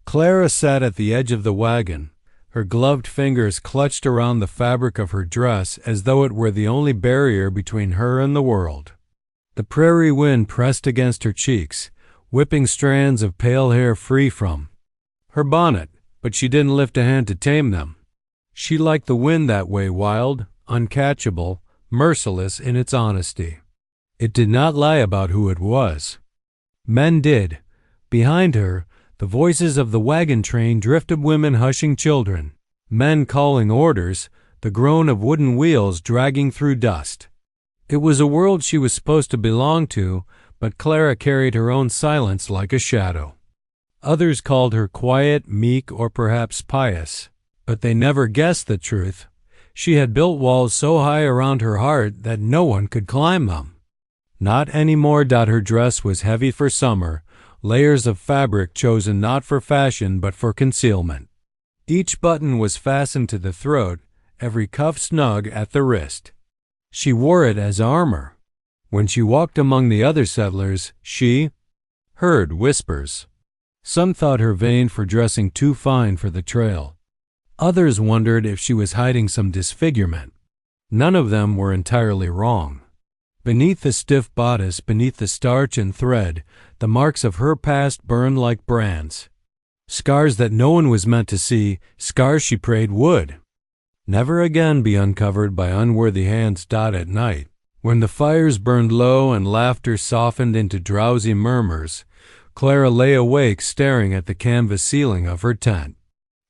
Clara sat at the edge of the wagon, her gloved fingers clutched around the fabric of her dress as though it were the only barrier between her and the world. The prairie wind pressed against her cheeks, whipping strands of pale hair free from her bonnet, but she didn't lift a hand to tame them. She liked the wind that way, wild, uncatchable, merciless in its honesty. It did not lie about who it was. Mended. Behind her, the voices of the wagon train drifted, women hushing children, men calling orders, the groan of wooden wheels dragging through dust. It was a world she was supposed to belong to, but Clara carried her own silence like a shadow. Others called her quiet, meek, or perhaps pious, but they never guessed the truth. She had built walls so high around her heart that no one could climb them. Not anymore. Her dress was heavy for summer, layers of fabric chosen not for fashion but for concealment. Each button was fastened to the throat, every cuff snug at the wrist. She wore it as armor. When she walked among the other settlers, she heard whispers. Some thought her vain for dressing too fine for the trail. Others wondered if she was hiding some disfigurement. None of them were entirely wrong. Beneath the stiff bodice, beneath the starch and thread, the marks of her past burned like brands. Scars that no one was meant to see, scars she prayed would never again be uncovered by unworthy hands. At night, when the fires burned low and laughter softened into drowsy murmurs, Clara lay awake staring at the canvas ceiling of her tent.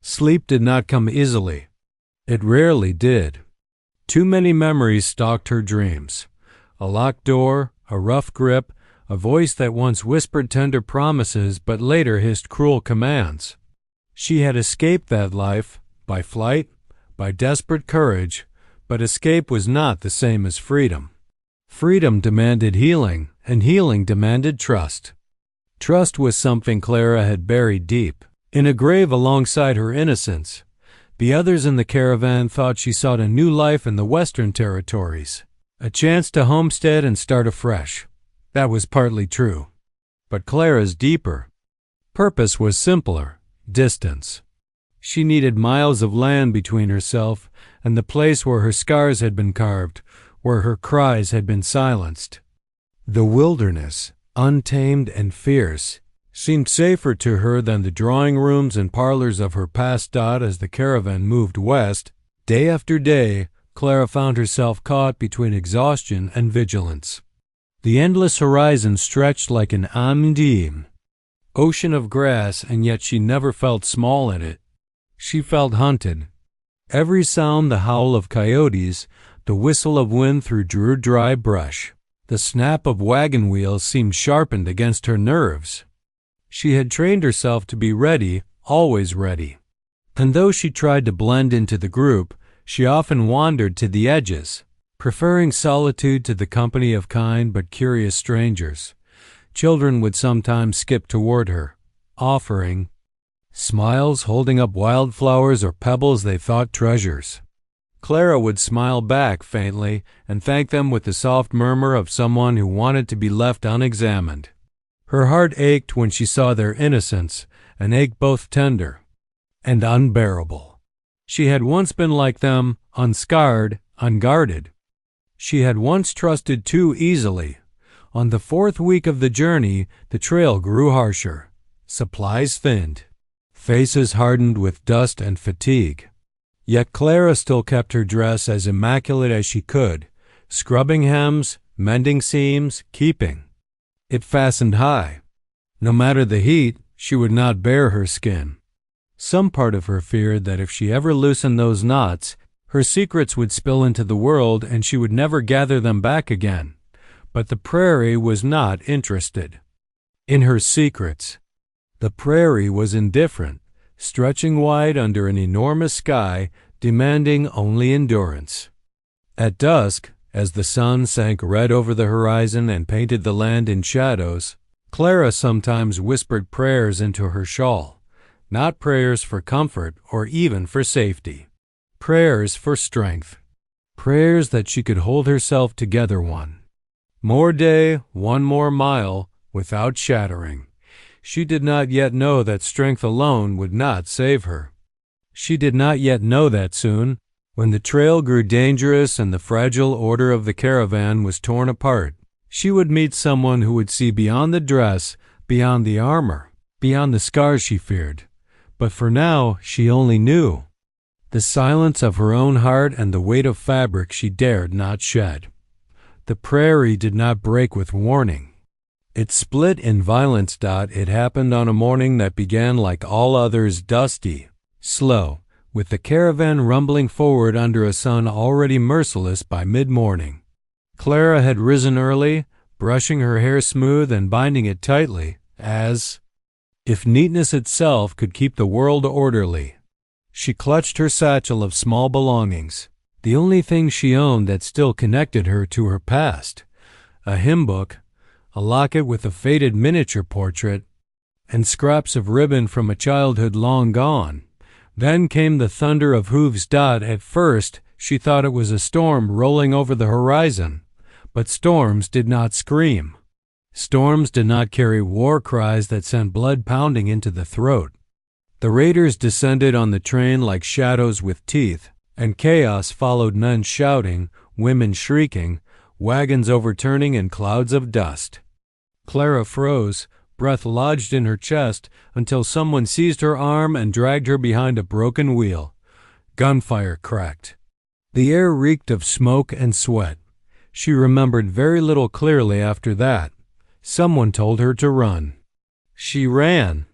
Sleep did not come easily. It rarely did. Too many memories stalked her dreams. A locked door, a rough grip, a voice that once whispered tender promises but later hissed cruel commands. She had escaped that life, by flight, by desperate courage, but escape was not the same as freedom. Freedom demanded healing, and healing demanded trust. Trust was something Clara had buried deep, in a grave alongside her innocence. The others in the caravan thought she sought a new life in the Western Territories, a chance to homestead and start afresh. That was partly true. But Clara's deeper purpose was simpler: distance. She needed miles of land between herself and the place where her scars had been carved, where her cries had been silenced. The wilderness, untamed and fierce, seemed safer to her than the drawing rooms and parlors of her past. As the caravan moved west, day after day, Clara found herself caught between exhaustion and vigilance. The endless horizon stretched like an undime ocean of grass, and yet she never felt small in it. She felt hunted. Every sound, the howl of coyotes, the whistle of wind through dry brush, the snap of wagon wheels seemed sharpened against her nerves. She had trained herself to be ready, always ready. And though she tried to blend into the group, she often wandered to the edges, preferring solitude to the company of kind but curious strangers. Children would sometimes skip toward her, offering smiles, holding up wildflowers or pebbles they thought treasures. Clara would smile back faintly and thank them with the soft murmur of someone who wanted to be left unexamined. Her heart ached when she saw their innocence, an ache both tender and unbearable. She had once been like them, unscarred, unguarded. She had once trusted too easily. On the fourth week of the journey, the trail grew harsher. Supplies thinned. Faces hardened with dust and fatigue. Yet Clara still kept her dress as immaculate as she could, scrubbing hems, mending seams, keeping it fastened high. No matter the heat, she would not bare her skin. Some part of her feared that if she ever loosened those knots, her secrets would spill into the world and she would never gather them back again. But the prairie was not interested in her secrets. The prairie was indifferent, stretching wide under an enormous sky, demanding only endurance. At dusk, as the sun sank red over the horizon and painted the land in shadows, Clara sometimes whispered prayers into her shawl, not prayers for comfort or even for safety. Prayers for strength. Prayers that she could hold herself together one more day, one more mile, without shattering. She did not yet know that strength alone would not save her. She did not yet know that soon, when the trail grew dangerous and the fragile order of the caravan was torn apart, she would meet someone who would see beyond the dress, beyond the armor, beyond the scars she feared. But for now, she only knew the silence of her own heart and the weight of fabric she dared not shed. The prairie did not break with warning. It split in violence. It happened on a morning that began like all others, dusty, slow, with the caravan rumbling forward under a sun already merciless by mid-morning. Clara had risen early, brushing her hair smooth and binding it tightly, as if neatness itself could keep the world orderly. She clutched her satchel of small belongings, the only thing she owned that still connected her to her past, a hymn book, a locket with a faded miniature portrait, and scraps of ribbon from a childhood long gone. Then came the thunder of hooves. At first, she thought it was a storm rolling over the horizon, but storms did not scream. Storms did not carry war cries that sent blood pounding into the throat. The raiders descended on the train like shadows with teeth, and chaos followed, men shouting, women shrieking, wagons overturning, and clouds of dust. Clara froze, breath lodged in her chest, until someone seized her arm and dragged her behind a broken wheel. Gunfire cracked. The air reeked of smoke and sweat. She remembered very little clearly after that. Someone told her to run. She ran.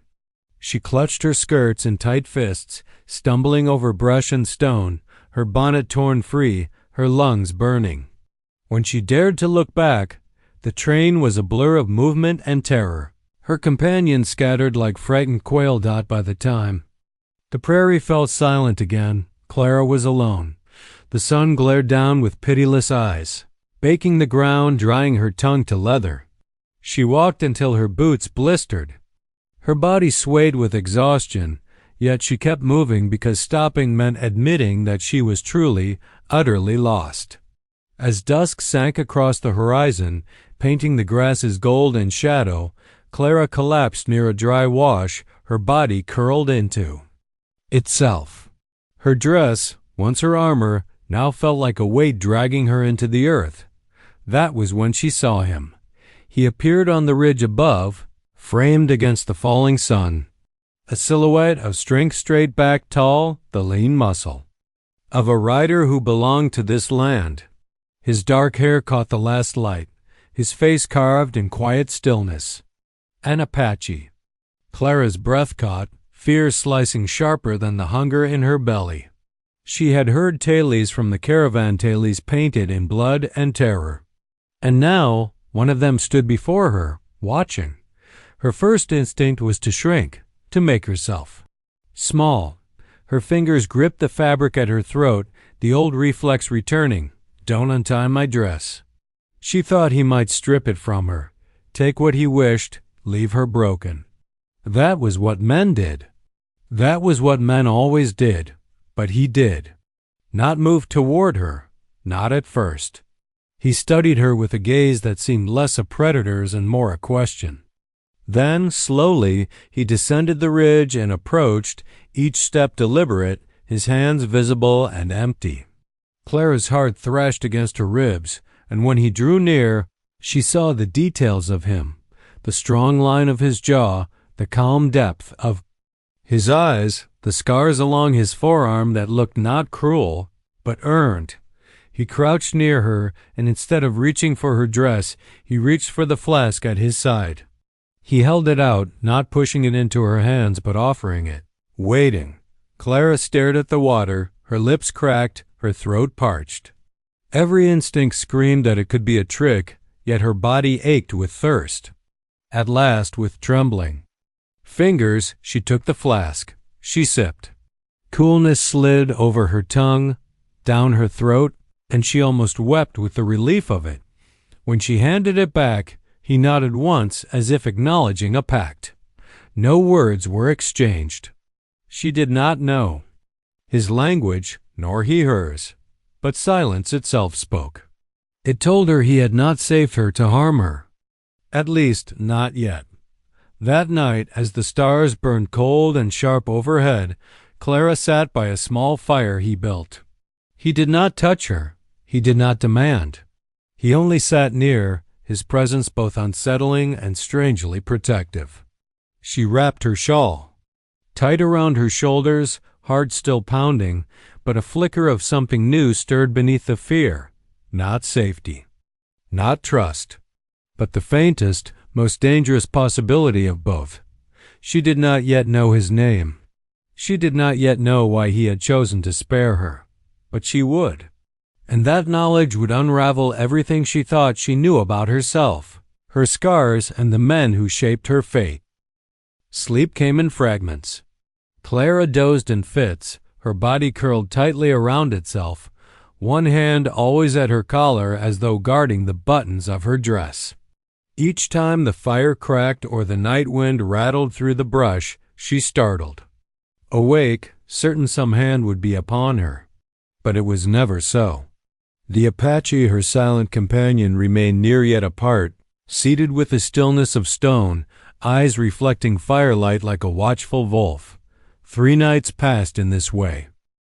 She clutched her skirts in tight fists, stumbling over brush and stone, her bonnet torn free, her lungs burning. When she dared to look back, the train was a blur of movement and terror. Her companions scattered like frightened quail. By the time the prairie fell silent again, Clara was alone. The sun glared down with pitiless eyes, baking the ground, drying her tongue to leather. She walked until her boots blistered. Her body swayed with exhaustion, yet she kept moving because stopping meant admitting that she was truly, utterly lost. As dusk sank across the horizon, painting the grasses gold and shadow, Clara collapsed near a dry wash, her body curled into itself. Her dress, once her armor, now felt like a weight dragging her into the earth. That was when she saw him. He appeared on the ridge above, framed against the falling sun, a silhouette of strength, straight back, tall, the lean muscle of a rider who belonged to this land. His dark hair caught the last light, his face carved in quiet stillness. An Apache. Clara's breath caught, fear slicing sharper than the hunger in her belly. She had heard tales from the caravan, tales painted in blood and terror. And now one of them stood before her, watching. Her first instinct was to shrink, to make herself small. Her fingers gripped the fabric at her throat, the old reflex returning. Don't untie my dress. She thought he might strip it from her, take what he wished, leave her broken. That was what men did. That was what men always did. But he did not move toward her, not at first. He studied her with a gaze that seemed less a predator's and more a question. Then, slowly, he descended the ridge and approached, each step deliberate, his hands visible and empty. Clara's heart thrashed against her ribs, and when he drew near, she saw the details of him, the strong line of his jaw, the calm depth of his eyes, the scars along his forearm that looked not cruel, but earned. He crouched near her, and instead of reaching for her dress, he reached for the flask at his side. He held it out, not pushing it into her hands, but offering it, waiting. Clara stared at the water, her lips cracked, her throat parched. Every instinct screamed that it could be a trick, yet her body ached with thirst. At last, with trembling fingers, she took the flask. She sipped. Coolness slid over her tongue, down her throat, and she almost wept with the relief of it. When she handed it back, he nodded once as if acknowledging a pact. No words were exchanged. She did not know his language, nor he hers, but silence itself spoke. It told her he had not saved her to harm her. At least, not yet. That night, as the stars burned cold and sharp overhead, Clara sat by a small fire he built. He did not touch her. He did not demand. He only sat near, his presence both unsettling and strangely protective. She wrapped her shawl tight around her shoulders, heart still pounding, but a flicker of something new stirred beneath the fear. Not safety, not trust, but the faintest, most dangerous possibility of both. She did not yet know his name. She did not yet know why he had chosen to spare her. But she would. And that knowledge would unravel everything she thought she knew about herself, her scars, and the men who shaped her fate. Sleep came in fragments. Clara dozed in fits, her body curled tightly around itself, one hand always at her collar as though guarding the buttons of her dress. Each time the fire cracked or the night wind rattled through the brush, she startled. Awake, certain some hand would be upon her. But it was never so. The Apache, her silent companion, remained near yet apart, seated with the stillness of stone, eyes reflecting firelight like a watchful wolf. 3 nights passed in this way.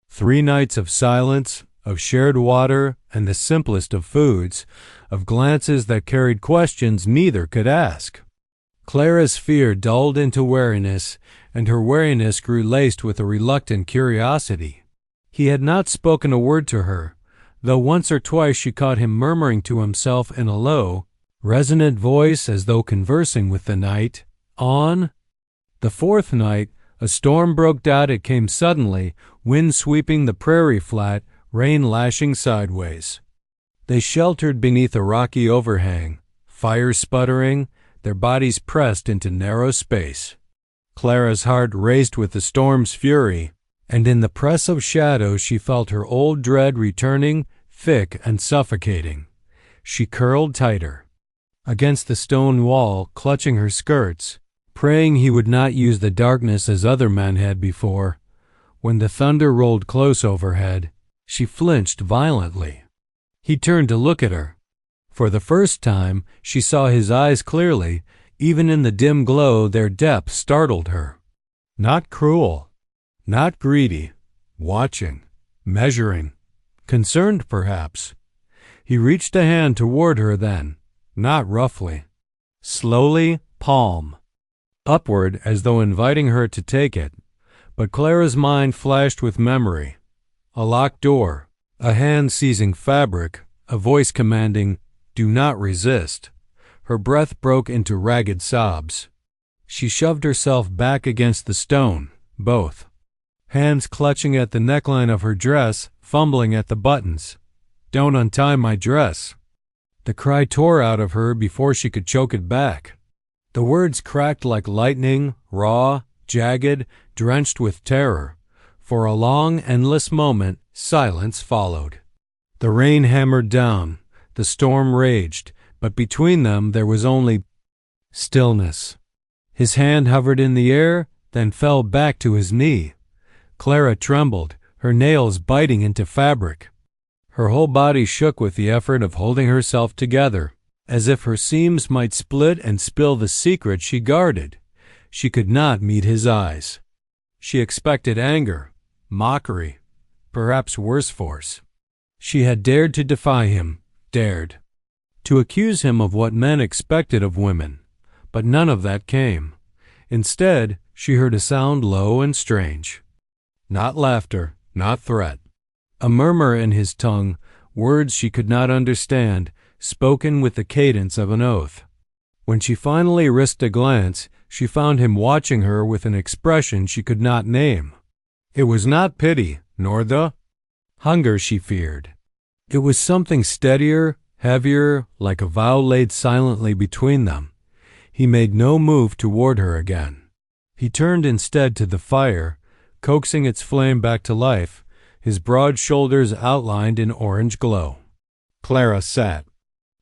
3 nights of silence, of shared water and the simplest of foods, of glances that carried questions neither could ask. Clara's fear dulled into wariness, and her wariness grew laced with a reluctant curiosity. He had not spoken a word to her, though once or twice she caught him murmuring to himself in a low, resonant voice as though conversing with the night. On. The 4th night, a storm broke out. It came suddenly, wind sweeping the prairie flat, rain lashing sideways. They sheltered beneath a rocky overhang, fire sputtering, their bodies pressed into narrow space. Clara's heart raced with the storm's fury, and in the press of shadow she felt her old dread returning, thick and suffocating. She curled tighter against the stone wall, clutching her skirts, praying he would not use the darkness as other men had before. When the thunder rolled close overhead, she flinched violently. He turned to look at her. For the first time, she saw his eyes clearly. Even in the dim glow, their depth startled her. Not cruel, not greedy, watching, measuring, concerned perhaps. He reached a hand toward her then, not roughly. Slowly, palm upward as though inviting her to take it. But Clara's mind flashed with memory. A locked door, a hand seizing fabric, a voice commanding, "Do not resist." Her breath broke into ragged sobs. She shoved herself back against the stone, both hands clutching at the neckline of her dress, fumbling at the buttons. "Don't untie my dress." The cry tore out of her before she could choke it back. The words cracked like lightning, raw, jagged, drenched with terror. For a long, endless moment, silence followed. The rain hammered down, the storm raged, but between them there was only stillness. His hand hovered in the air, then fell back to his knee. Clara trembled, her nails biting into fabric. Her whole body shook with the effort of holding herself together, as if her seams might split and spill the secret she guarded. She could not meet his eyes. She expected anger, mockery, perhaps worse force. She had dared to defy him, dared to accuse him of what men expected of women, but none of that came. Instead, she heard a sound low and strange. Not laughter, not threat. A murmur in his tongue, words she could not understand, spoken with the cadence of an oath. When she finally risked a glance, she found him watching her with an expression she could not name. It was not pity, nor the hunger she feared. It was something steadier, heavier, like a vow laid silently between them. He made no move toward her again. He turned instead to the fire, coaxing its flame back to life, his broad shoulders outlined in orange glow. Clara sat,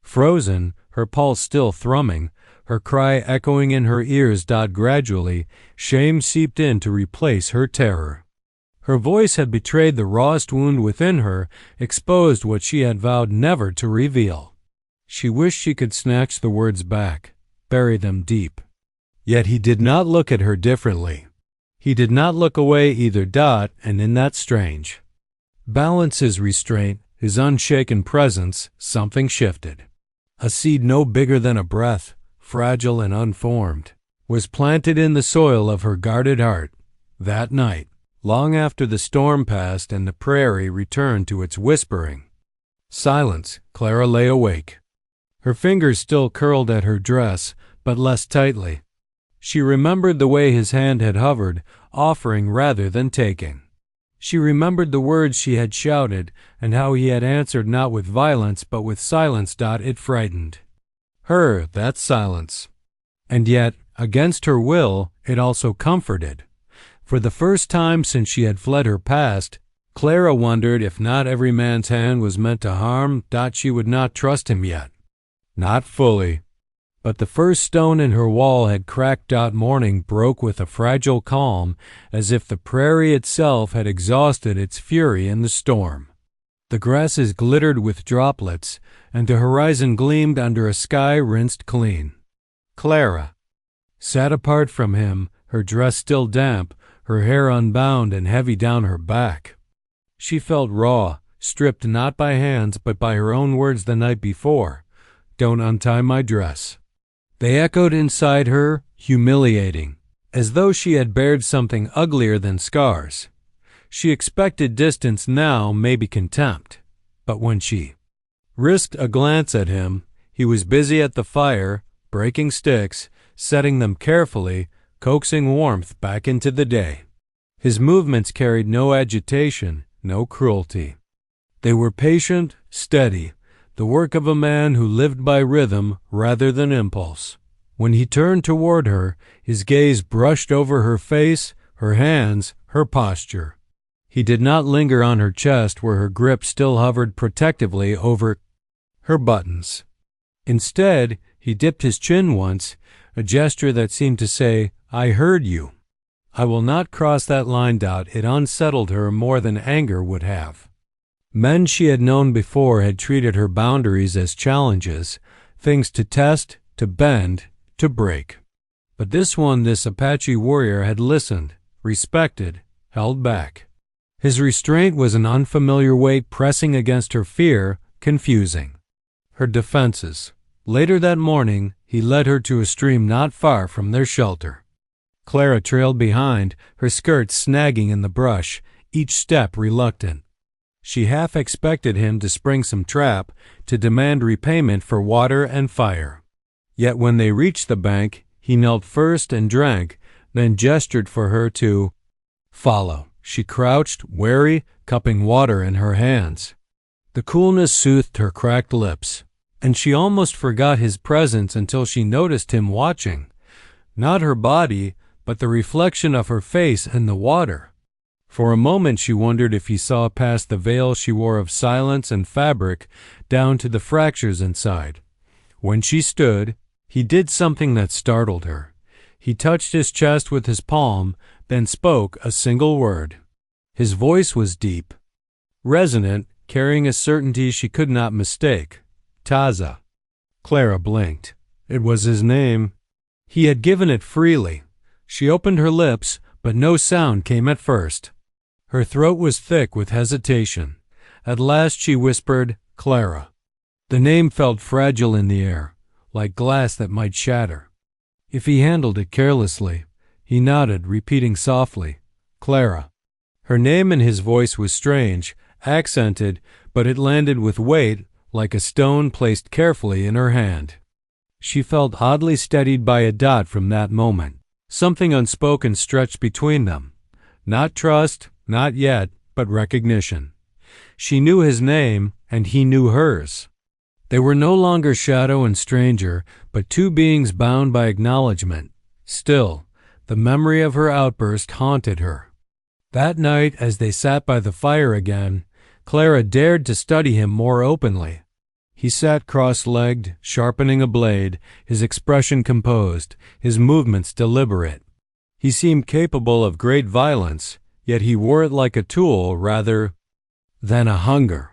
frozen, her pulse still thrumming, her cry echoing in her ears. Gradually, shame seeped in to replace her terror. Her voice had betrayed the rawest wound within her, exposed what she had vowed never to reveal. She wished she could snatch the words back, bury them deep. Yet he did not look at her differently. He did not look away either. And in that strange balance, his restraint, his unshaken presence, something shifted. A seed no bigger than a breath, fragile and unformed, was planted in the soil of her guarded heart. That night, long after the storm passed and the prairie returned to its whispering silence, Clara lay awake. Her fingers still curled at her dress, but less tightly. She remembered the way his hand had hovered, offering rather than taking. She remembered the words she had shouted, and how he had answered not with violence but with silence. It frightened her, that silence. And yet, against her will, it also comforted. For the first time since she had fled her past, Clara wondered if not every man's hand was meant to harm. She would not trust him yet. Not fully. But the first stone in her wall had cracked. Morning broke with a fragile calm, as if the prairie itself had exhausted its fury in the storm. The grasses glittered with droplets, and the horizon gleamed under a sky rinsed clean. Clara sat apart from him, her dress still damp, her hair unbound and heavy down her back. She felt raw, stripped not by hands but by her own words the night before. "Don't untie my dress." They echoed inside her, humiliating, as though she had bared something uglier than scars. She expected distance now, maybe contempt. But when she risked a glance at him, he was busy at the fire, breaking sticks, setting them carefully, coaxing warmth back into the day. His movements carried no agitation, no cruelty. They were patient, steady, the work of a man who lived by rhythm rather than impulse. When he turned toward her, his gaze brushed over her face, her hands, her posture. He did not linger on her chest where her grip still hovered protectively over her buttons. Instead, he dipped his chin once, a gesture that seemed to say, "I heard you." "I will not cross that line." It unsettled her more than anger would have. Men she had known before had treated her boundaries as challenges, things to test, to bend, to break. But this one, this Apache warrior, had listened, respected, held back. His restraint was an unfamiliar weight pressing against her fear, confusing her defenses. Later that morning, he led her to a stream not far from their shelter. Clara trailed behind, her skirts snagging in the brush, each step reluctant. She half expected him to spring some trap, to demand repayment for water and fire. Yet when they reached the bank, he knelt first and drank, then gestured for her to follow. She crouched, wary, cupping water in her hands. The coolness soothed her cracked lips, and she almost forgot his presence until she noticed him watching. Not her body, but the reflection of her face in the water. For a moment she wondered if he saw past the veil she wore of silence and fabric down to the fractures inside. When she stood, he did something that startled her. He touched his chest with his palm, then spoke a single word. His voice was deep, resonant, carrying a certainty she could not mistake. Taza. Clara blinked. It was his name. He had given it freely. She opened her lips, but no sound came at first. Her throat was thick with hesitation. At last she whispered, "Clara." The name felt fragile in the air, like glass that might shatter if he handled it carelessly. He nodded, repeating softly, "Clara." Her name in his voice was strange, accented, but it landed with weight, like a stone placed carefully in her hand. She felt oddly steadied by a dot from that moment. Something unspoken stretched between them. Not trust, not yet, but recognition. She knew his name, and he knew hers. They were no longer shadow and stranger, but two beings bound by acknowledgement. Still, the memory of her outburst haunted her. That night, as they sat by the fire again, Clara dared to study him more openly. He sat cross-legged, sharpening a blade, his expression composed, his movements deliberate. He seemed capable of great violence, yet he wore it like a tool rather than a hunger.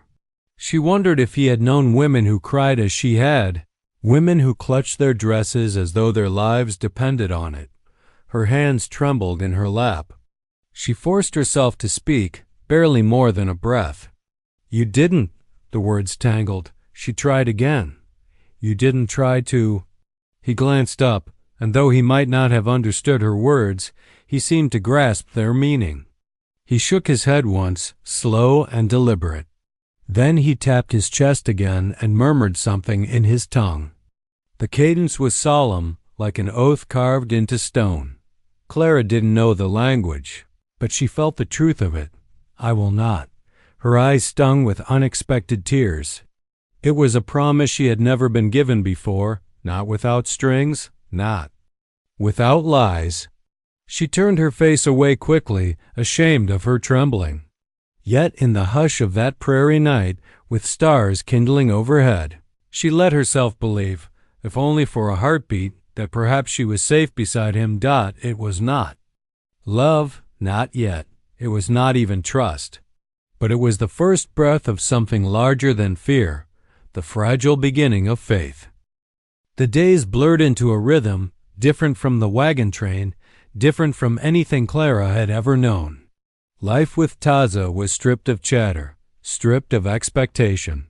She wondered if he had known women who cried as she had, Women who clutched their dresses as though their lives depended on it. Her hands trembled in her lap. She forced herself to speak, barely more than a breath. "You didn't," the words tangled. She tried again. "You didn't try to—" He glanced up, and though he might not have understood her words, he seemed to grasp their meaning. He shook his head once, slow and deliberate. Then he tapped his chest again and murmured something in his tongue. The cadence was solemn, like an oath carved into stone. Clara didn't know the language, but she felt the truth of it. "I will not." Her eyes stung with unexpected tears. It was a promise she had never been given before, not without strings, not without lies. She turned her face away quickly, ashamed of her trembling. Yet in the hush of that prairie night, with stars kindling overhead, she let herself believe, if only for a heartbeat, that perhaps she was safe beside him. It was not love, not yet. It was not even trust. But it was the first breath of something larger than fear, the fragile beginning of faith. The days blurred into a rhythm, different from the wagon train, different from anything Clara had ever known. Life with Taza was stripped of chatter, stripped of expectation.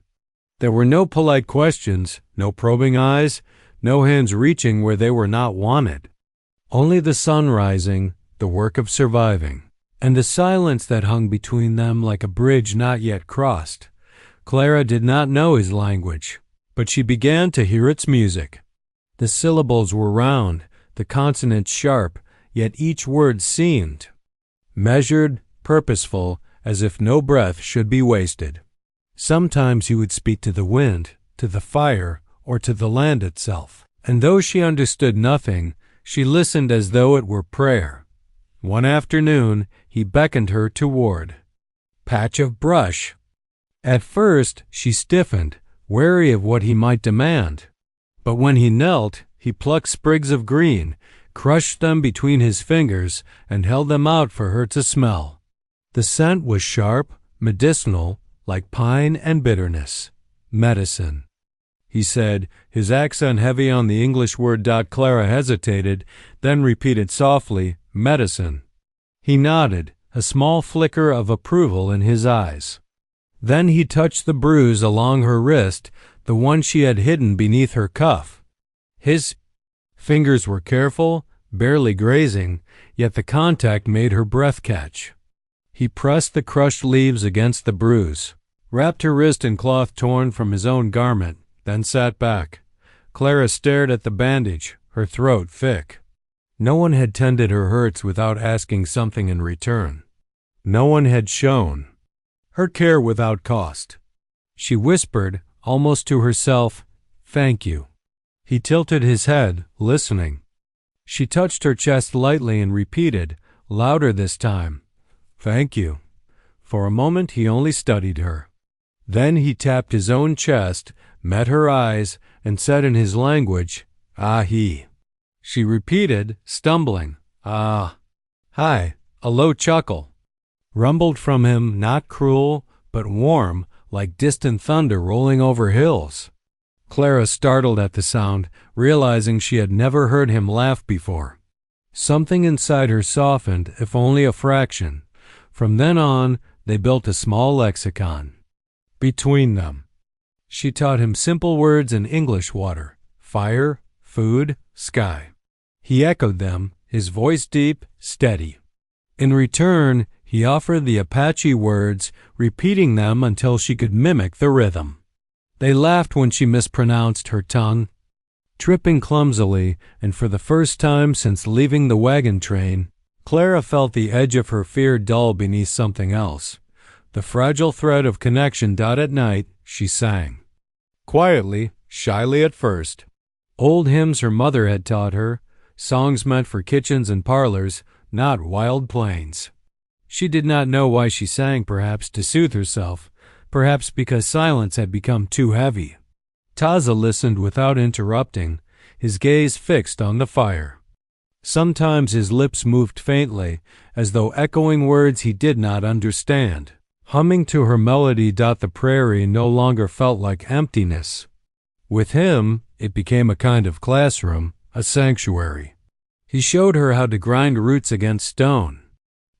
There were no polite questions, no probing eyes, no hands reaching where they were not wanted. Only the sun rising, the work of surviving, and the silence that hung between them like a bridge not yet crossed. Clara did not know his language, but she began to hear its music. The syllables were round, the consonants sharp, yet each word seemed measured, purposeful, as if no breath should be wasted. Sometimes he would speak to the wind, to the fire, or to the land itself, and though she understood nothing, she listened as though it were prayer. One afternoon he beckoned her toward patch of brush. At first she stiffened, wary of what he might demand. But when he knelt, he plucked sprigs of green, crushed them between his fingers, and held them out for her to smell. The scent was sharp, medicinal, like pine and bitterness. Medicine, he said, his accent heavy on the English word. Clara hesitated, then repeated softly, "Medicine." He nodded, a small flicker of approval in his eyes. Then he touched the bruise along her wrist, the one she had hidden beneath her cuff. His fingers were careful, barely grazing, yet the contact made her breath catch. He pressed the crushed leaves against the bruise, wrapped her wrist in cloth torn from his own garment, then sat back. Clara stared at the bandage, her throat thick. No one had tended her hurts without asking something in return. No one had shown her care without cost. She whispered, almost to herself, "Thank you." He tilted his head, listening. She touched her chest lightly and repeated, louder this time, "Thank you." For a moment he only studied her. Then he tapped his own chest, met her eyes, and said in his language, "Ahi." She repeated, stumbling, "Ah." "Hi." A low chuckle rumbled from him, not cruel, but warm, like distant thunder rolling over hills. Clara startled at the sound, realizing she had never heard him laugh before. Something inside her softened, if only a fraction. From then on, they built a small lexicon between them. She taught him simple words in English: water, fire, food, sky. He echoed them, his voice deep, steady. In return, he offered the Apache words, repeating them until she could mimic the rhythm. They laughed when she mispronounced her tongue. Tripping clumsily, and for the first time since leaving the wagon train, Clara felt the edge of her fear dull beneath something else. The fragile thread of connection. At night, she sang. Quietly, shyly at first. Old hymns her mother had taught her, songs meant for kitchens and parlors, not wild plains. She did not know why she sang, perhaps to soothe herself, perhaps because silence had become too heavy. Taza listened without interrupting, his gaze fixed on the fire. Sometimes his lips moved faintly, as though echoing words he did not understand. Humming to her melody. The prairie no longer felt like emptiness. With him, it became a kind of classroom, a sanctuary. He showed her how to grind roots against stone,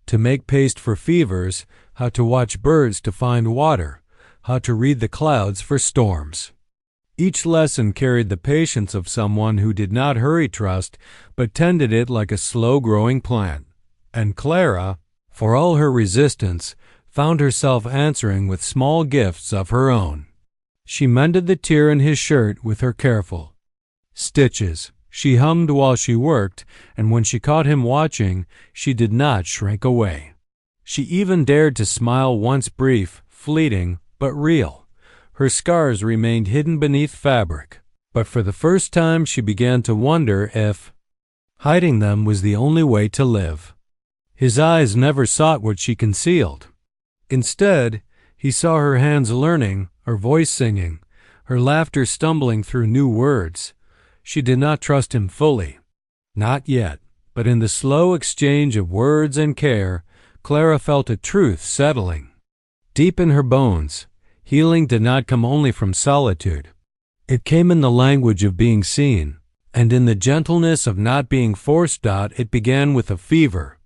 to make paste for fevers, how to watch birds to find water, how to read the clouds for storms. Each lesson carried the patience of someone who did not hurry trust, but tended it like a slow-growing plant. And Clara, for all her resistance, found herself answering with small gifts of her own. She mended the tear in his shirt with her careful stitches. She hummed while she worked, and when she caught him watching, she did not shrink away. She even dared to smile once brief, fleeting, but real. Her scars remained hidden beneath fabric, but for the first time she began to wonder if hiding them was the only way to live. His eyes never sought what she concealed. Instead, he saw her hands learning, her voice singing, her laughter stumbling through new words. She did not trust him fully. Not yet, but in the slow exchange of words and care, Clara felt a truth settling. Deep in her bones, healing did not come only from solitude. It came in the language of being seen, and in the gentleness of not being forced out. It began with a fever.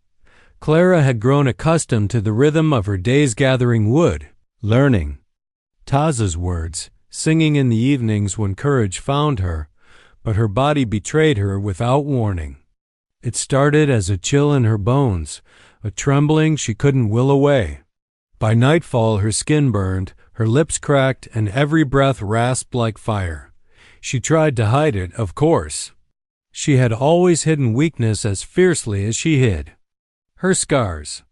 Clara had grown accustomed to the rhythm of her days gathering wood, learning Taza's words, singing in the evenings when courage found her, but her body betrayed her without warning. It started as a chill in her bones, a trembling she couldn't will away. By nightfall her skin burned, her lips cracked, and every breath rasped like fire. She tried to hide it, of course. She had always hidden weakness as fiercely as she hid her scars.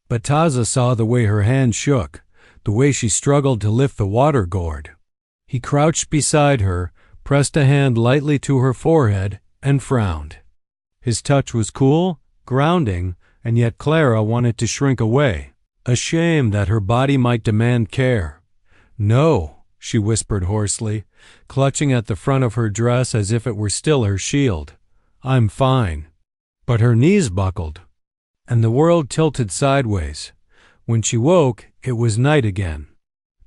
But Taza saw the way her hand shook, the way she struggled to lift the water gourd. He crouched beside her, pressed a hand lightly to her forehead, and frowned. His touch was cool, grounding, and yet Clara wanted to shrink away, ashamed that her body might demand care. "No," she whispered hoarsely, clutching at the front of her dress as if it were still her shield. "I'm fine." But her knees buckled, and the world tilted sideways. When she woke, it was night again.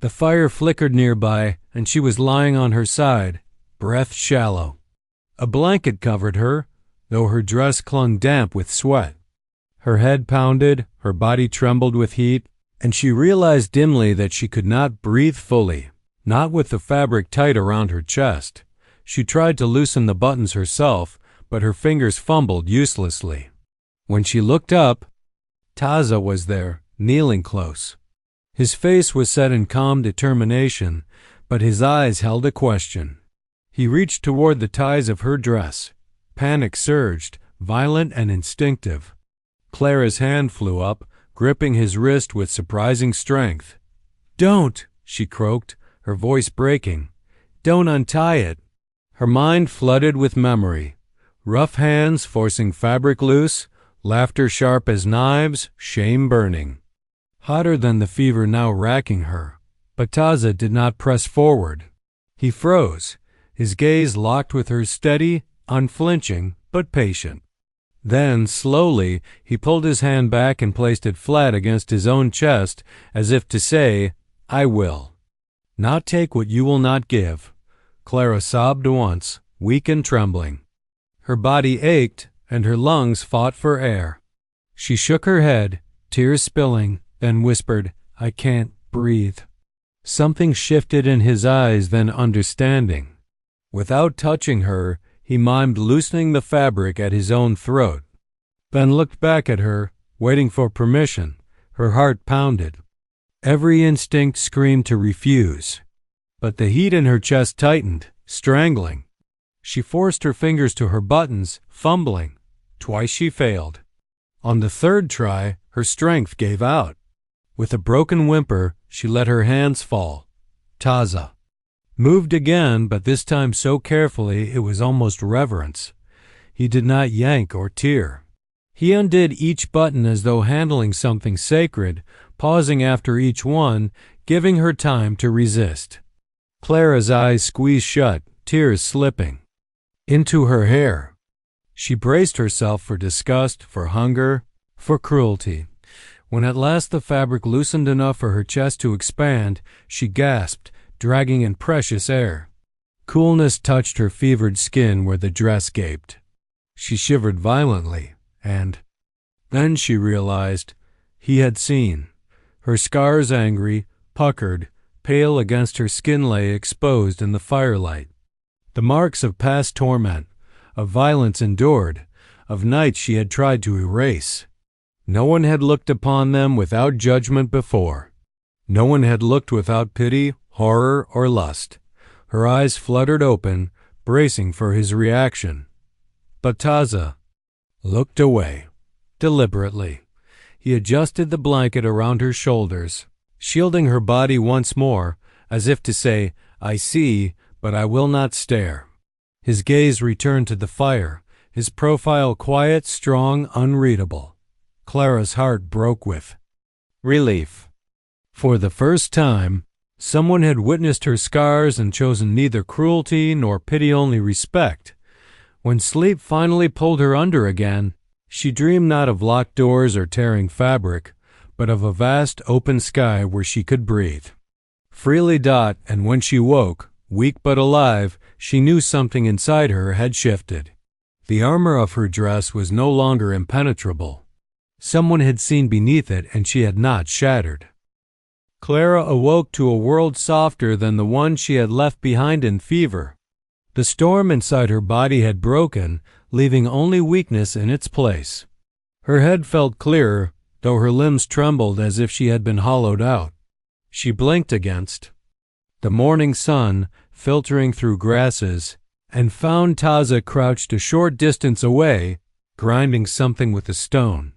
The fire flickered nearby, and she was lying on her side, breath shallow. A blanket covered her, though her dress clung damp with sweat. Her head pounded, her body trembled with heat, and she realized dimly that she could not breathe fully, not with the fabric tight around her chest. She tried to loosen the buttons herself, but her fingers fumbled uselessly. When she looked up, Taza was there, kneeling close. His face was set in calm determination, but his eyes held a question. He reached toward the ties of her dress. Panic surged, violent and instinctive. Clara's hand flew up, gripping his wrist with surprising strength. "Don't!" she croaked, her voice breaking. "Don't untie it." Her mind flooded with memory. Rough hands forcing fabric loose, laughter sharp as knives, shame burning. Hotter than the fever now racking her. But Taza did not press forward. He froze, his gaze locked with hers, steady, unflinching, but patient. Then, slowly, he pulled his hand back and placed it flat against his own chest, as if to say, "I will not take what you will not give." Clara sobbed once, weak and trembling. Her body ached, and her lungs fought for air. She shook her head, tears spilling, then whispered, "I can't breathe." Something shifted in his eyes, then understanding. Without touching her, he mimed loosening the fabric at his own throat, then looked back at her, waiting for permission. Her heart pounded. Every instinct screamed to refuse. But the heat in her chest tightened, strangling. She forced her fingers to her buttons, fumbling. Twice she failed. On the third try, her strength gave out. With a broken whimper, she let her hands fall. Taza moved again, but this time so carefully it was almost reverence. He did not yank or tear. He undid each button as though handling something sacred, pausing after each one, giving her time to resist. Clara's eyes squeezed shut, tears slipping into her hair. She braced herself for disgust, for hunger, for cruelty. When at last the fabric loosened enough for her chest to expand, she gasped, dragging in precious air. Coolness touched her fevered skin where the dress gaped. She shivered violently, and then she realized he had seen. Her scars angry, puckered, pale against her skin lay exposed in the firelight. The marks of past torment, of violence endured, of nights she had tried to erase. No one had looked upon them without judgment before. No one had looked without pity, horror, or lust. Her eyes fluttered open, bracing for his reaction. But Taza looked away, deliberately. He adjusted the blanket around her shoulders, shielding her body once more, as if to say, "I see, but I will not stare." His gaze returned to the fire, his profile quiet, strong, unreadable. Clara's heart broke with relief. For the first time, someone had witnessed her scars and chosen neither cruelty nor pity, only respect. When sleep finally pulled her under again, she dreamed not of locked doors or tearing fabric, but of a vast open sky where she could breathe freely. And when she woke, weak but alive, she knew something inside her had shifted. The armor of her dress was no longer impenetrable. Someone had seen beneath it, and she had not shattered. Clara awoke to a world softer than the one she had left behind in fever. The storm inside her body had broken, leaving only weakness in its place. Her head felt clearer, though her limbs trembled as if she had been hollowed out. She blinked against the morning sun, filtering through grasses, and found Taza crouched a short distance away, grinding something with a stone.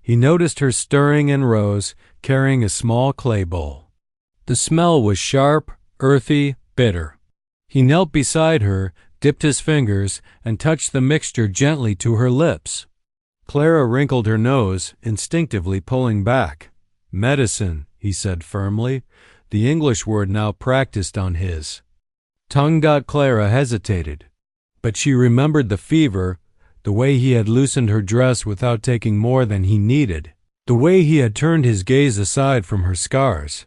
He noticed her stirring and rose, carrying a small clay bowl. The smell was sharp, earthy, bitter. He knelt beside her, dipped his fingers, and touched the mixture gently to her lips. Clara wrinkled her nose, instinctively pulling back. "Medicine," he said firmly, the English word now practiced on his tongue. Clara hesitated, but she remembered the fever, the way he had loosened her dress without taking more than he needed, the way he had turned his gaze aside from her scars.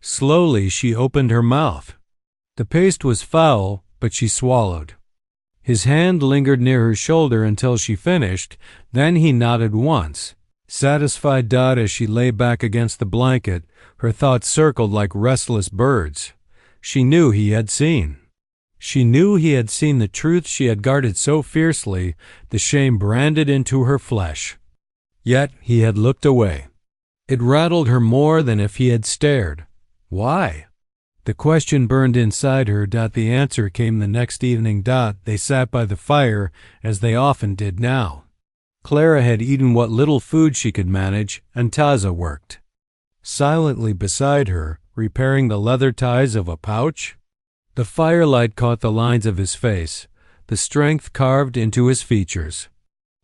Slowly she opened her mouth. The paste was foul, but she swallowed. His hand lingered near her shoulder until she finished, then he nodded once. Satisfied. As she lay back against the blanket, her thoughts circled like restless birds. She knew he had seen. She knew he had seen the truth she had guarded so fiercely, the shame branded into her flesh. Yet he had looked away. It rattled her more than if he had stared. Why? The question burned inside her. The answer came the next evening. They sat by the fire, as they often did now. Clara had eaten what little food she could manage, and Taza worked silently beside her, repairing the leather ties of a pouch. The firelight caught the lines of his face, the strength carved into his features.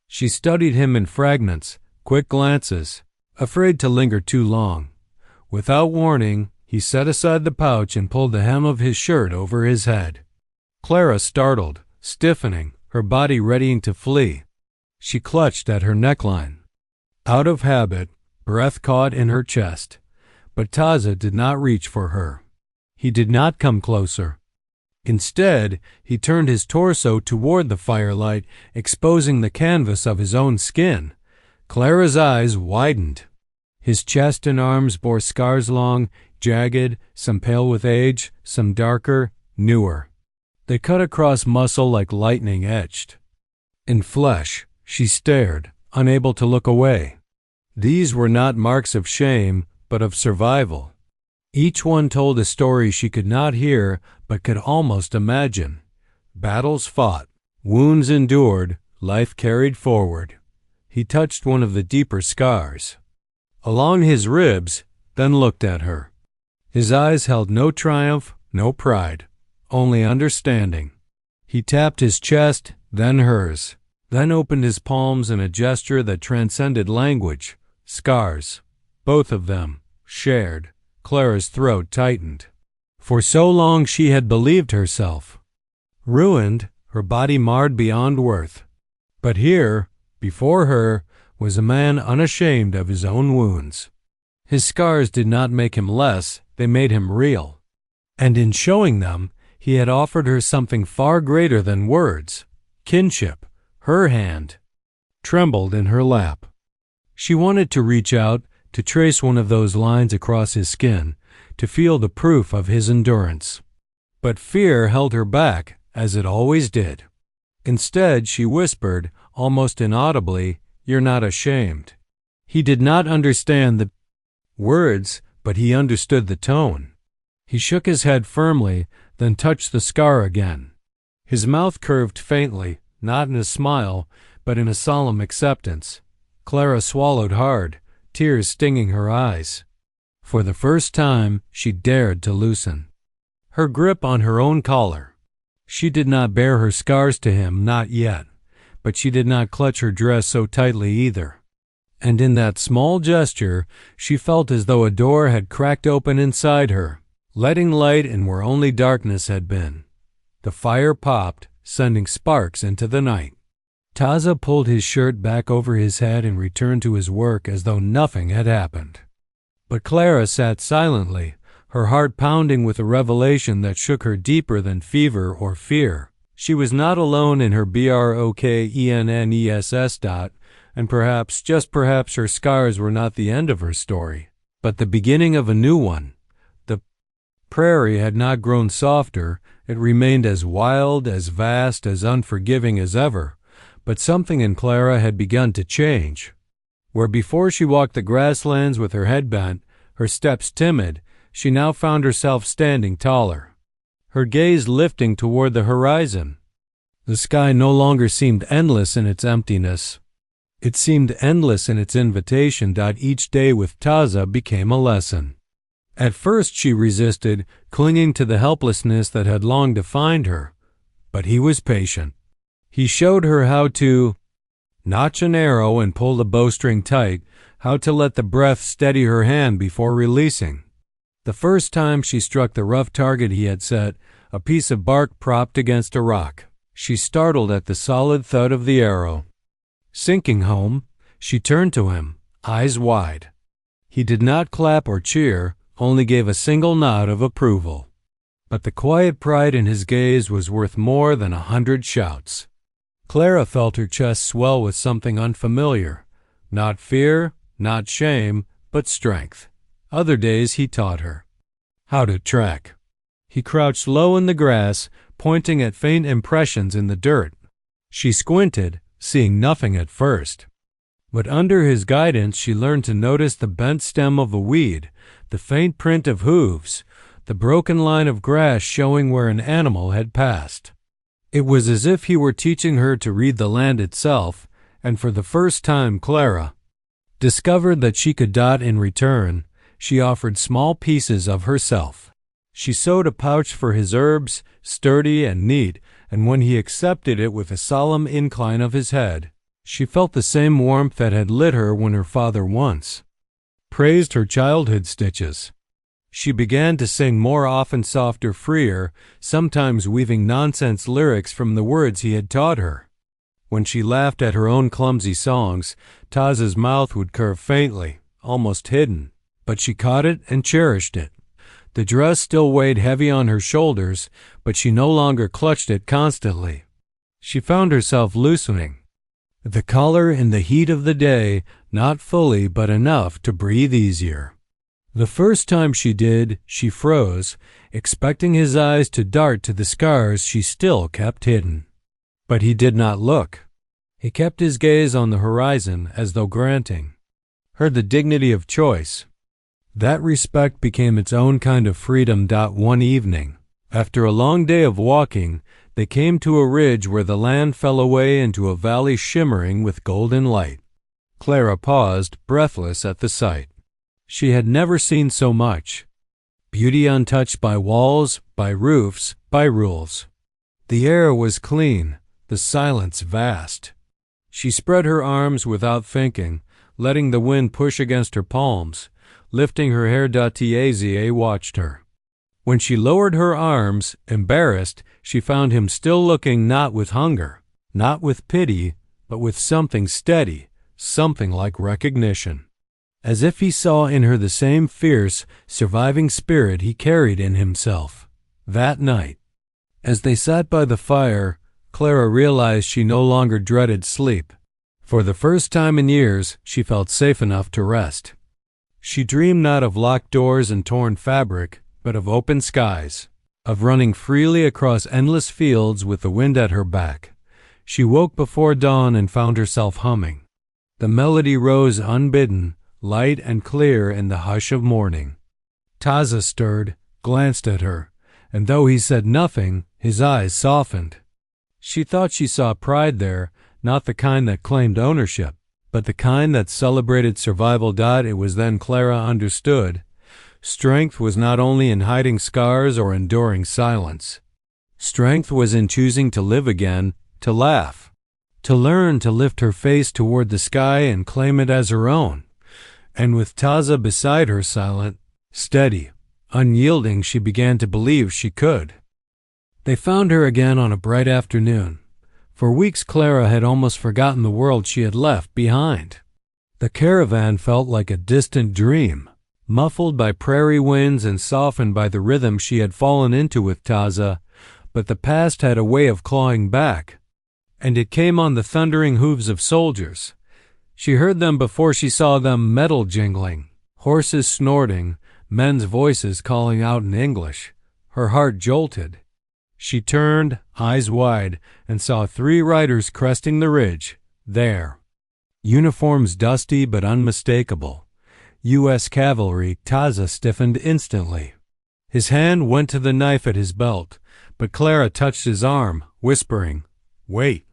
She studied him in fragments, quick glances, afraid to linger too long. Without warning, he set aside the pouch and pulled the hem of his shirt over his head. Clara startled, stiffening, her body readying to flee. She clutched at her neckline. Out of habit, breath caught in her chest, but Taza did not reach for her. He did not come closer. Instead, he turned his torso toward the firelight, exposing the canvas of his own skin. Clara's eyes widened. His chest and arms bore scars, long, jagged, some pale with age, some darker, newer. They cut across muscle like lightning etched. In flesh, she stared, unable to look away. These were not marks of shame, but of survival. Each one told a story she could not hear, but could almost imagine. Battles fought, wounds endured, life carried forward. He touched one of the deeper scars along his ribs, then looked at her. His eyes held no triumph, no pride, only understanding. He tapped his chest, then hers, then opened his palms in a gesture that transcended language. Scars, both of them, shared. Clara's throat tightened. For so long she had believed herself ruined, her body marred beyond worth. But here, before her, was a man unashamed of his own wounds. His scars did not make him less, they made him real. And in showing them, He had offered her something far greater than words. Kinship. Her hand trembled in her lap. She wanted to reach out, to trace one of those lines across his skin, to feel the proof of his endurance. But fear held her back, as it always did. Instead, she whispered, almost inaudibly, "You're not ashamed." He did not understand the words, but he understood the tone. He shook his head firmly, then touched the scar again. His mouth curved faintly, not in a smile, but in a solemn acceptance. Clara swallowed hard, tears stinging her eyes. For the first time, she dared to loosen her grip on her own collar. She did not bare her scars to him, not yet, but she did not clutch her dress so tightly either. And in that small gesture, she felt as though a door had cracked open inside her, letting light in where only darkness had been. The fire popped, sending sparks into the night. Taza pulled his shirt back over his head and returned to his work as though nothing had happened. But Clara sat silently, her heart pounding with a revelation that shook her deeper than fever or fear. She was not alone in her brokeness. And perhaps, just perhaps, her scars were not the end of her story, but the beginning of a new one. The prairie had not grown softer. It remained as wild, as vast, as unforgiving as ever. But something in Clara had begun to change. Where before she walked the grasslands with her head bent, her steps timid, she now found herself standing taller, her gaze lifting toward the horizon. The sky no longer seemed endless in its emptiness. It seemed endless in its invitation. Each day with Taza became a lesson. At first she resisted, clinging to the helplessness that had long defined her. But he was patient. He showed her how to notch an arrow and pull the bowstring tight, how to let the breath steady her hand before releasing. The first time she struck the rough target he had set, a piece of bark propped against a rock. She startled at the solid thud of the arrow. Sinking home, she turned to him, eyes wide. He did not clap or cheer, only gave a single nod of approval. But the quiet pride in his gaze was worth more than 100 shouts. Clara felt her chest swell with something unfamiliar. Not fear, not shame, but strength. Other days he taught her how to track. He crouched low in the grass, pointing at faint impressions in the dirt. She squinted, seeing nothing at first. But under his guidance she learned to notice the bent stem of a weed, the faint print of hooves, the broken line of grass showing where an animal had passed. It was as if he were teaching her to read the land itself, and for the first time Clara discovered that she could dot in return. She offered small pieces of herself. She sewed a pouch for his herbs, sturdy and neat, and when he accepted it with a solemn incline of his head, she felt the same warmth that had lit her when her father once praised her childhood stitches. She began to sing more often, softer, freer, sometimes weaving nonsense lyrics from the words he had taught her. When she laughed at her own clumsy songs, Taza's mouth would curve faintly, almost hidden, but she caught it and cherished it. The dress still weighed heavy on her shoulders, but she no longer clutched it constantly. She found herself loosening the collar in the heat of the day, not fully but enough to breathe easier. The first time she did, she froze, expecting his eyes to dart to the scars she still kept hidden. But he did not look. He kept his gaze on the horizon as though granting her the dignity of choice. That respect became its own kind of freedom. One evening, after a long day of walking, they came to a ridge where the land fell away into a valley shimmering with golden light. Clara paused, breathless at the sight. She had never seen so much. Beauty untouched by walls, by roofs, by rules. The air was clean, the silence vast. She spread her arms without thinking, letting the wind push against her palms. Lifting her hair, Taza watched her. When she lowered her arms, embarrassed, she found him still looking, not with hunger, not with pity, but with something steady, something like recognition. As if he saw in her the same fierce, surviving spirit he carried in himself. That night, As they sat by the fire, Clara realized she no longer dreaded sleep. For the first time in years, she felt safe enough to rest. She dreamed not of locked doors and torn fabric, but of open skies, of running freely across endless fields with the wind at her back. She woke before dawn and found herself humming. The melody rose unbidden, light and clear in the hush of morning. Taza stirred, glanced at her, and though he said nothing, his eyes softened. She thought she saw pride there, not the kind that claimed ownership, but the kind that celebrated survival. It was then Clara understood. Strength was not only in hiding scars or enduring silence. Strength was in choosing to live again, to laugh, to learn to lift her face toward the sky and claim it as her own. And with Taza beside her, silent, steady, unyielding, she began to believe she could. They found her again on a bright afternoon. For weeks Clara had almost forgotten the world she had left behind. The caravan felt like a distant dream, muffled by prairie winds and softened by the rhythm she had fallen into with Taza, but the past had a way of clawing back, and it came on the thundering hooves of soldiers. She heard them before she saw them, metal jingling, horses snorting, men's voices calling out in English. Her heart jolted. She turned, eyes wide, and saw 3 riders cresting the ridge, there. Uniforms dusty but unmistakable. U.S. cavalry. Taza stiffened instantly. His hand went to the knife at his belt, but Clara touched his arm, whispering, "Wait."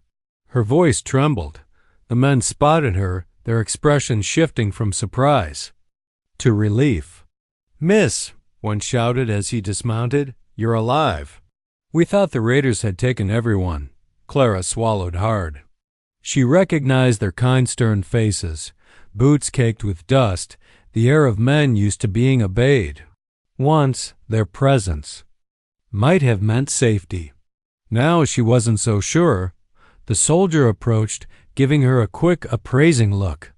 Her voice trembled. The men spotted her, their expression shifting from surprise to relief. "Miss," one shouted as he dismounted, "you're alive." "We thought the raiders had taken everyone." Clara swallowed hard. She recognized their kind, stern faces, boots caked with dust, the air of men used to being obeyed. Once, their presence might have meant safety. Now she wasn't so sure. The soldier approached, giving her a quick, appraising look.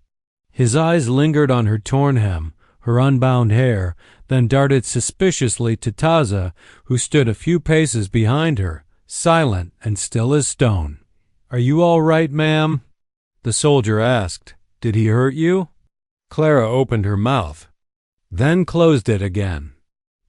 His eyes lingered on her torn hem, her unbound hair, then darted suspiciously to Taza, who stood a few paces behind her, silent and still as stone. "Are you all right, ma'am?" the soldier asked. "Did he hurt you?" Clara opened her mouth, then closed it again.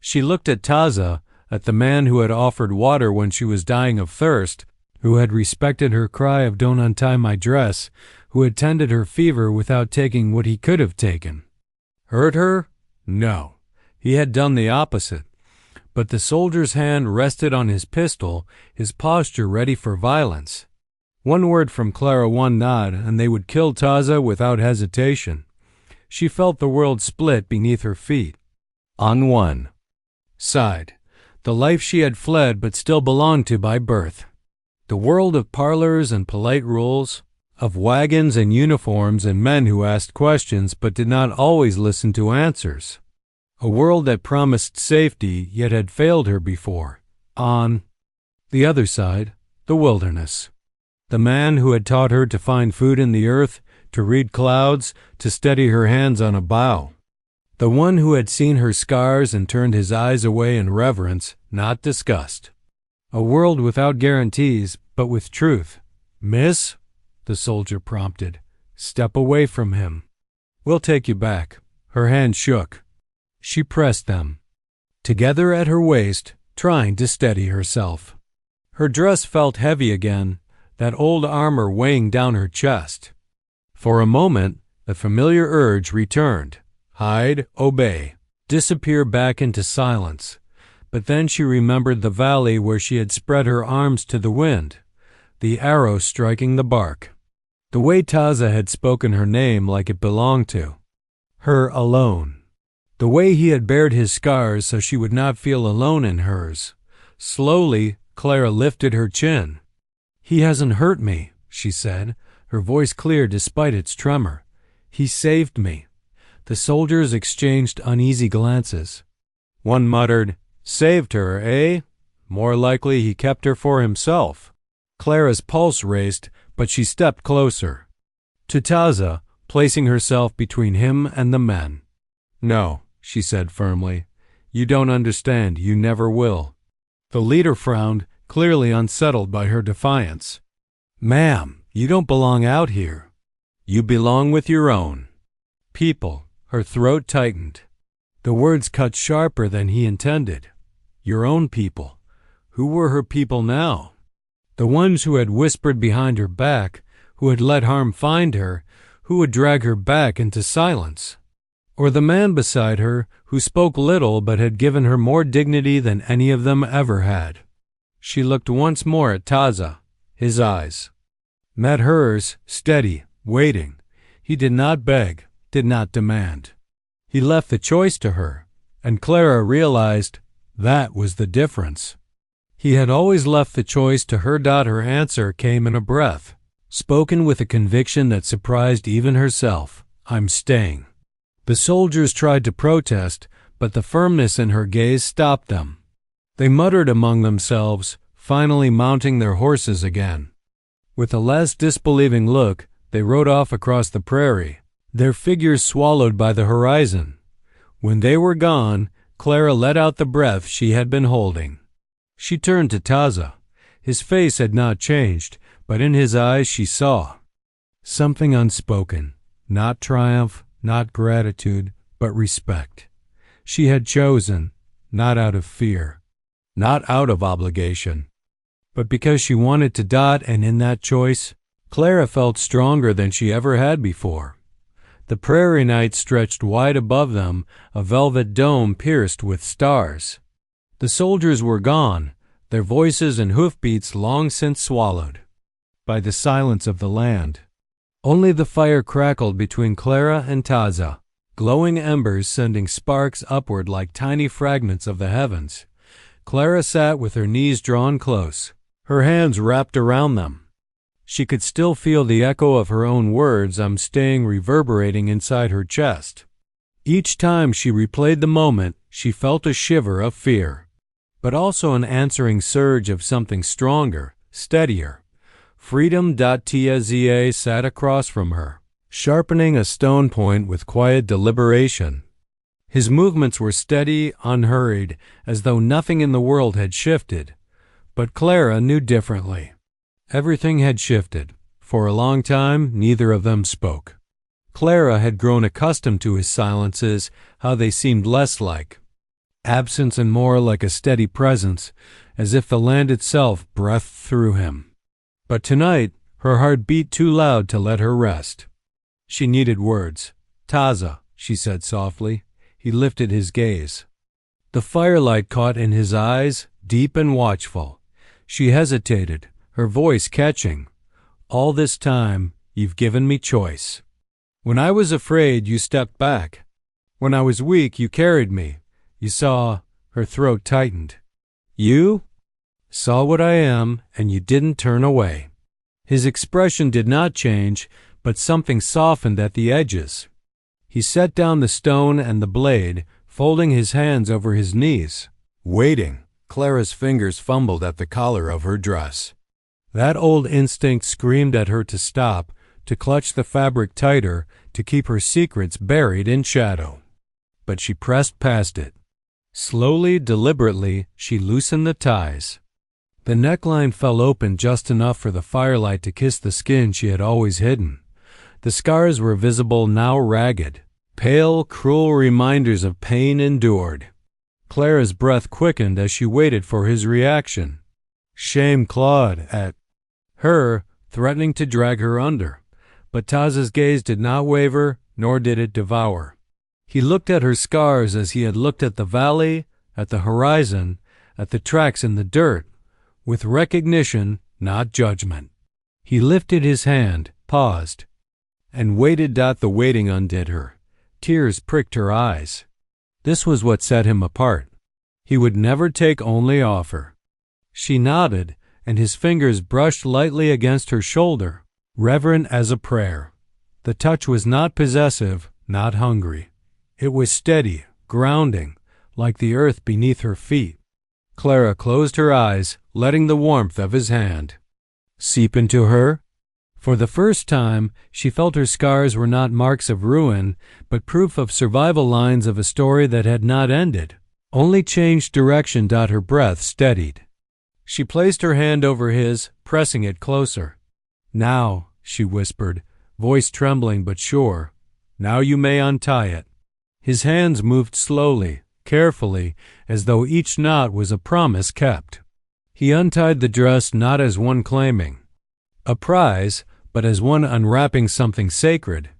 She looked at Taza, at the man who had offered water when she was dying of thirst, who had respected her cry of "Don't untie my dress," who had tended her fever without taking what he could have taken. Hurt her? No. He had done the opposite. But the soldier's hand rested on his pistol, his posture ready for violence. One word from Clara, one nod, and they would kill Taza without hesitation. She felt the world split beneath her feet. On one side, the life she had fled but still belonged to by birth. The world of parlors and polite rules, of wagons and uniforms and men who asked questions but did not always listen to answers. A world that promised safety yet had failed her before. On the other side, the wilderness. The man who had taught her to find food in the earth, to read clouds, to steady her hands on a bough. The one who had seen her scars and turned his eyes away in reverence, not disgust. A world without guarantees, but with truth. "Miss," the soldier prompted, "step away from him. We'll take you back." Her hand shook. She pressed them together at her waist, trying to steady herself. Her dress felt heavy again, that old armor weighing down her chest. For a moment, the familiar urge returned. Hide, obey, disappear back into silence. But then she remembered the valley where she had spread her arms to the wind, the arrow striking the bark. The way Taza had spoken her name like it belonged to her alone. The way he had bared his scars so she would not feel alone in hers. Slowly, Clara lifted her chin. "He hasn't hurt me," she said, her voice clear despite its tremor. "He saved me." The soldiers exchanged uneasy glances. One muttered, "Saved her, eh? More likely he kept her for himself." Clara's pulse raced, but she stepped closer to Taza, placing herself between him and the men. "No," she said firmly. "You don't understand. You never will." The leader frowned, clearly unsettled by her defiance. "Ma'am, you don't belong out here. You belong with your own people." Her throat tightened. The words cut sharper than he intended. Your own people. Who were her people now? The ones who had whispered behind her back, who had let harm find her, who would drag her back into silence? Or the man beside her, who spoke little but had given her more dignity than any of them ever had? She looked once more at Taza. His eyes met hers, steady, waiting. He did not beg, did not demand. He left the choice to her, and Clara realized that was the difference. He had always left the choice to her. Her answer came in a breath, spoken with a conviction that surprised even herself. "I'm staying." The soldiers tried to protest, but the firmness in her gaze stopped them. They muttered among themselves, finally mounting their horses again. With a last disbelieving look, they rode off across the prairie, their figures swallowed by the horizon. When they were gone, Clara let out the breath she had been holding. She turned to Taza. His face had not changed, but in his eyes she saw something unspoken, not triumph, not gratitude, but respect. She had chosen, not out of fear, not out of obligation, but because she wanted to. And in that choice, Clara felt stronger than she ever had before. The prairie night stretched wide above them, a velvet dome pierced with stars. The soldiers were gone, their voices and hoofbeats long since swallowed by the silence of the land. Only the fire crackled between Clara and Taza, glowing embers sending sparks upward like tiny fragments of the heavens. Clara sat with her knees drawn close, her hands wrapped around them. She could still feel the echo of her own words, "I'm staying," reverberating inside her chest. Each time she replayed the moment, she felt a shiver of fear, but also an answering surge of something stronger, steadier. Freedom. Taza sat across from her, sharpening a stone point with quiet deliberation. His movements were steady, unhurried, as though nothing in the world had shifted. But Clara knew differently. Everything had shifted. For a long time, neither of them spoke. Clara had grown accustomed to his silences, how they seemed less like absence and more like a steady presence, as if the land itself breathed through him. But tonight, her heart beat too loud to let her rest. She needed words. "Taza," she said softly. He lifted his gaze. The firelight caught in his eyes, deep and watchful. She hesitated, her voice catching. "All this time, you've given me choice. When I was afraid, you stepped back. When I was weak, you carried me. You saw," her throat tightened. "You saw what I am, and you didn't turn away." His expression did not change, but something softened at the edges. He set down the stone and the blade, folding his hands over his knees, waiting. Clara's fingers fumbled at the collar of her dress. That old instinct screamed at her to stop, to clutch the fabric tighter, to keep her secrets buried in shadow. But she pressed past it. Slowly, deliberately, she loosened the ties. The neckline fell open just enough for the firelight to kiss the skin she had always hidden. The scars were visible, now ragged, pale, cruel reminders of pain endured. Clara's breath quickened as she waited for his reaction. Shame clawed at her, threatening to drag her under. But Taza's gaze did not waver, nor did it devour. He looked at her scars as he had looked at the valley, at the horizon, at the tracks in the dirt, with recognition, not judgment. He lifted his hand, paused, and waited. The waiting undid her. Tears pricked her eyes. This was what set him apart. He would never take only offer. She nodded, and his fingers brushed lightly against her shoulder, reverent as a prayer. The touch was not possessive, not hungry. It was steady, grounding, like the earth beneath her feet. Clara closed her eyes, letting the warmth of his hand seep into her. For the first time, she felt her scars were not marks of ruin, but proof of survival lines of a story that had not ended, only changed direction. Her breath steadied. She placed her hand over his, pressing it closer. "Now," she whispered, voice trembling but sure, "now you may untie it." His hands moved slowly, carefully, as though each knot was a promise kept. He untied the dress not as one claiming a prize, but as one unwrapping something sacred.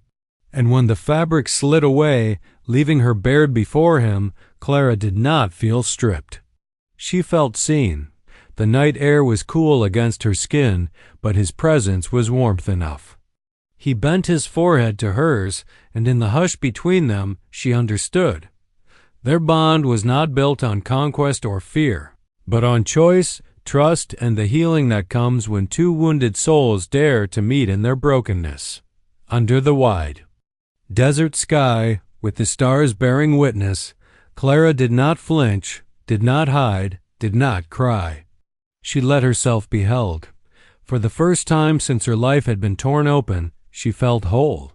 And when the fabric slid away, leaving her bared before him, Clara did not feel stripped. She felt seen. The night air was cool against her skin, but his presence was warmth enough. He bent his forehead to hers, and in the hush between them, she understood. Their bond was not built on conquest or fear, but on choice, trust, and the healing that comes when two wounded souls dare to meet in their brokenness. Under the wide desert sky, with the stars bearing witness, Clara did not flinch, did not hide, did not cry. She let herself be held. For the first time since her life had been torn open, she felt whole.